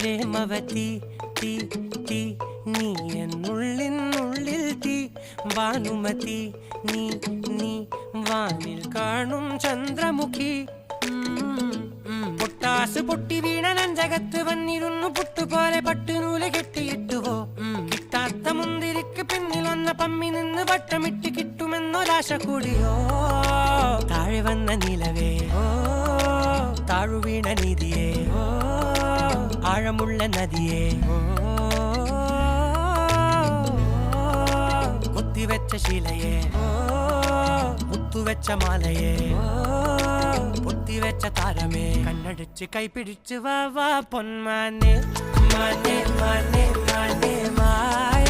പ്രേമവതി തീ തീ നീ എന്നുള്ളിനുള്ളിൽ തീ ഭാനുമതി നീ നീ വാനിൽ കാണും ചന്ദ്രമുഖി പൊട്ടാസ് പൊട്ടി വീണ നഞ്ചകത്ത് വന്നിരുന്നു പുട്ടുപോലെ പട്ടുനൂല് കെട്ടിയിട്ടുവോ കിട്ടാത്ത മുന്തിരിക്ക് പിന്നിൽ വന്ന പമ്മി നിന്ന് വട്ടമിട്ട് കിട്ടുമെന്നൊരാശ കൂടിയോ താഴെ വന്ന നിലവേ താഴു വീണ നിധിയേ ആഴമുള്ള നദിയേ കൊത്തിവെച്ച ശിലയേ മുത്തുവെച്ച മാലയേ പൊത്തിവെച്ച താരമേ കണ്ണടിച്ച് കൈപിടിച്ച് വാ വാ പൊന്മാനെ മാനെ മാനെ മാനെ മായ